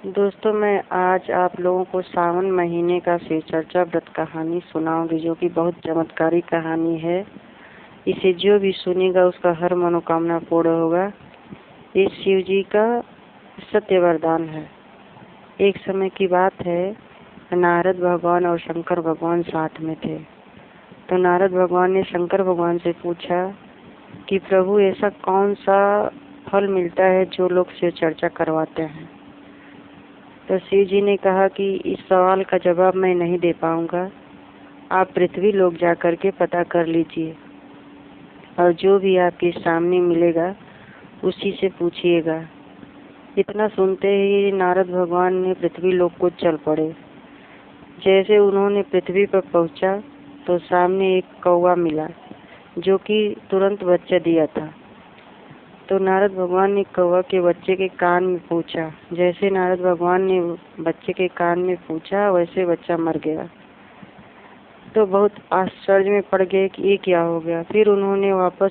दोस्तों, मैं आज आप लोगों को सावन महीने का शिव चर्चा व्रत कहानी सुनाऊंगी, जो कि बहुत चमत्कारी कहानी है। इसे जो भी सुनेगा उसका हर मनोकामना पूर्ण होगा। ये शिव जी का सत्य वरदान है। एक समय की बात है, नारद भगवान और शंकर भगवान साथ में थे। तो नारद भगवान ने शंकर भगवान से पूछा कि प्रभु, ऐसा कौन सा फल मिलता है जो लोग शिव चर्चा करवाते हैं। तो शिव जी ने कहा कि इस सवाल का जवाब मैं नहीं दे पाऊंगा, आप पृथ्वी लोक जा करके पता कर लीजिए और जो भी आपके सामने मिलेगा उसी से पूछिएगा। इतना सुनते ही नारद भगवान ने पृथ्वी लोक को चल पड़े। जैसे उन्होंने पृथ्वी पर पहुंचा तो सामने एक कौवा मिला, जो कि तुरंत बच्चा दिया था। तो नारद भगवान ने कौवा के बच्चे के कान में पूछा। जैसे नारद भगवान ने बच्चे के कान में पूछा, वैसे बच्चा मर गया। तो बहुत आश्चर्य में पड़ गए कि ये क्या हो गया। फिर उन्होंने वापस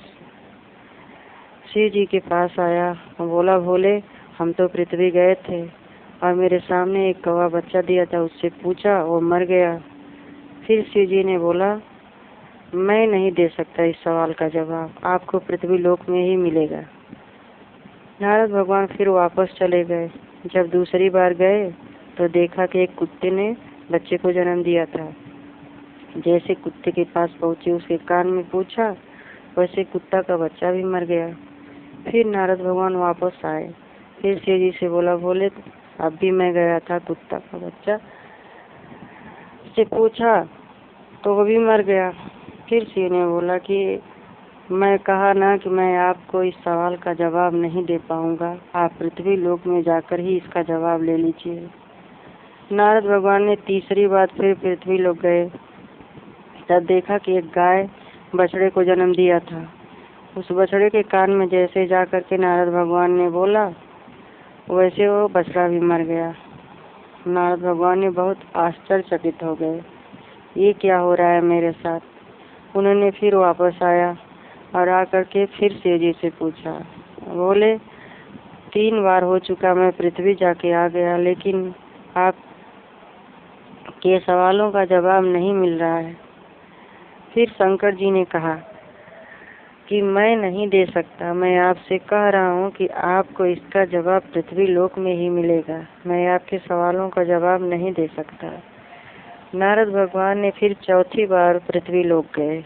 शिव जी के पास आया और बोला, भोले, हम तो पृथ्वी गए थे और मेरे सामने एक कौवा बच्चा दिया था, उससे पूछा, वो मर गया। फिर शिव जी ने बोला, मैं नहीं दे सकता इस सवाल का जवाब, आपको पृथ्वी लोक में ही मिलेगा। नारद भगवान फिर वापस चले गए। जब दूसरी बार गए तो देखा कि एक कुत्ते ने बच्चे को जन्म दिया था। जैसे कुत्ते के पास पहुंचे, उसके कान में पूछा, वैसे कुत्ता का बच्चा भी मर गया। फिर नारद भगवान वापस आए। फिर शिव जी से बोला, भोले, अब भी मैं गया था, कुत्ता का बच्चा से पूछा तो वो भी मर गया। फिर शिव ने बोला कि मैं कहा ना कि मैं आपको इस सवाल का जवाब नहीं दे पाऊंगा, आप पृथ्वी लोक में जाकर ही इसका जवाब ले लीजिए। नारद भगवान ने तीसरी बार फिर पृथ्वी लोक गए। तब देखा कि एक गाय बछड़े को जन्म दिया था। उस बछड़े के कान में जैसे जाकर के नारद भगवान ने बोला, वैसे वो बछड़ा भी मर गया। नारद भगवान ने बहुत आश्चर्यचकित हो गए, ये क्या हो रहा है मेरे साथ। उन्होंने फिर वापस आया और आकर के फिर शिव जी से पूछा, बोले, 3 बार हो चुका मैं पृथ्वी जाके आ गया, लेकिन आप के सवालों का जवाब नहीं मिल रहा है। फिर शंकर जी ने कहा कि मैं नहीं दे सकता, मैं आपसे कह रहा हूँ कि आपको इसका जवाब पृथ्वी लोक में ही मिलेगा, मैं आपके सवालों का जवाब नहीं दे सकता। नारद भगवान ने फिर चौथी बार पृथ्वी लोक गए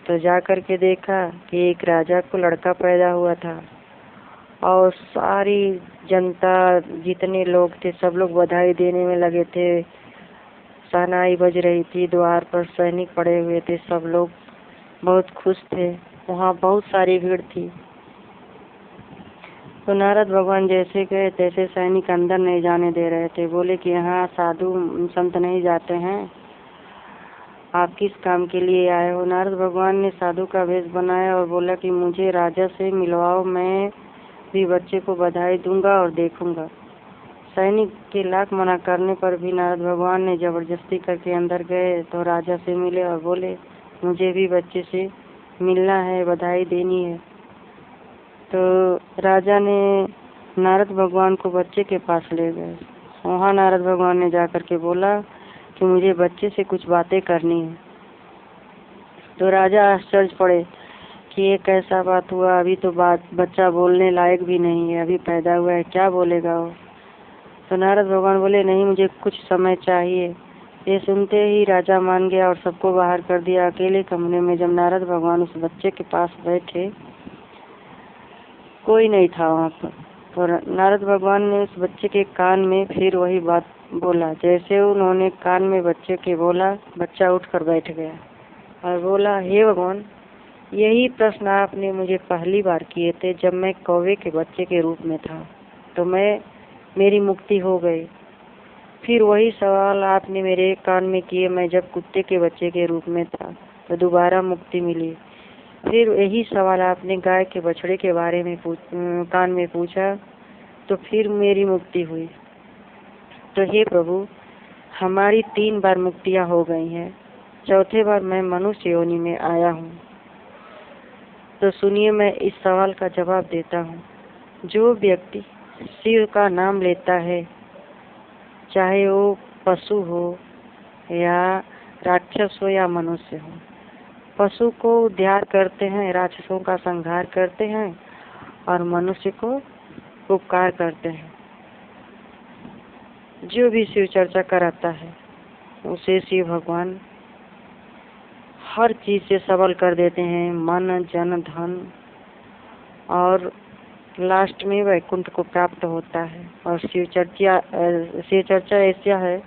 तो जाकर के देखा कि एक राजा को लड़का पैदा हुआ था और सारी जनता, जितने लोग थे, सब लोग बधाई देने में लगे थे। शहनाई बज रही थी, द्वार पर सैनिक पड़े हुए थे, सब लोग बहुत खुश थे। वहाँ बहुत सारी भीड़ थी। तो नारद भगवान जैसे गए तैसे सैनिक अंदर नहीं जाने दे रहे थे। बोले कि यहाँ साधु संत नहीं जाते हैं, आप किस काम के लिए आए हो। नारद भगवान ने साधु का वेश बनाया और बोला कि मुझे राजा से मिलवाओ, मैं भी बच्चे को बधाई दूंगा और देखूंगा। सैनिक के लाख मना करने पर भी नारद भगवान ने जबरदस्ती करके अंदर गए तो राजा से मिले और बोले, मुझे भी बच्चे से मिलना है, बधाई देनी है। तो राजा ने नारद भगवान को बच्चे के पास ले गए। वहाँ नारद भगवान ने जाकर के बोला कि मुझे बच्चे से कुछ बातें करनी है। तो राजा आश्चर्य पड़े कि ये कैसा बात हुआ, अभी तो बच्चा बोलने लायक भी नहीं है, अभी पैदा हुआ है, क्या बोलेगा वो। तो नारद भगवान बोले, नहीं, मुझे कुछ समय चाहिए। ये सुनते ही राजा मान गया और सबको बाहर कर दिया। अकेले कमरे में जब नारद भगवान उस बच्चे के पास बैठे, कोई नहीं था वहाँ पर। तो नारद भगवान ने उस बच्चे के कान में फिर वही बात बोला। जैसे उन्होंने कान में बच्चे के बोला, बच्चा उठकर बैठ गया और बोला, हे भगवान, यही प्रश्न आपने मुझे पहली बार किए थे जब मैं कौवे के बच्चे के रूप में था, तो मेरी मुक्ति हो गई। फिर वही सवाल आपने मेरे कान में किए मैं जब कुत्ते के बच्चे के रूप में था, तो दोबारा मुक्ति मिली। फिर यही सवाल आपने गाय के बछड़े के बारे में कान में पूछा, तो फिर मेरी मुक्ति हुई। तो हे प्रभु, हमारी 3 बार मुक्तियाँ हो गई हैं, चौथे बार मैं मनुष्य योनि में आया हूँ। तो सुनिए, मैं इस सवाल का जवाब देता हूँ। जो व्यक्ति शिव का नाम लेता है चाहे वो पशु हो या राक्षस हो या मनुष्य हो। पशु को उद्धार करते हैं, राक्षसों का संहार करते हैं और मनुष्य को उपकार करते हैं। जो भी शिव चर्चा कराता है उसे शिव भगवान हर चीज से सबल कर देते हैं, मन जन धन, और लास्ट में वैकुंठ को प्राप्त होता है। और शिव चर्चा ऐसा है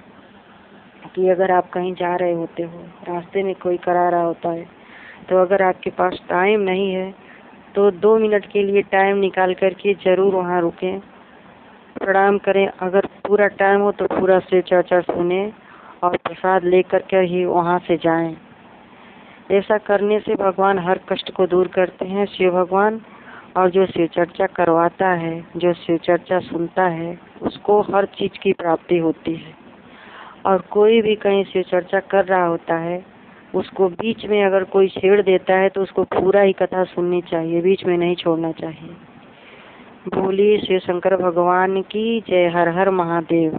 कि अगर आप कहीं जा रहे होते हो, रास्ते में कोई करा रहा होता है, तो अगर आपके पास टाइम नहीं है तो 2 मिनट के लिए टाइम निकाल करके जरूर वहाँ रुकें, प्रणाम करें। अगर पूरा टाइम हो तो पूरा शिव चर्चा सुने और प्रसाद लेकर के ही वहाँ से जाएं। ऐसा करने से भगवान हर कष्ट को दूर करते हैं, शिव भगवान। और जो शिव चर्चा करवाता है, जो शिव चर्चा सुनता है, उसको हर चीज की प्राप्ति होती है। और कोई भी कहीं शिव चर्चा कर रहा होता है, उसको बीच में अगर कोई छेड़ देता है तो उसको पूरा ही कथा सुननी चाहिए, बीच में नहीं छोड़ना चाहिए। बोलिए शिव शंकर भगवान की जय। हर हर महादेव।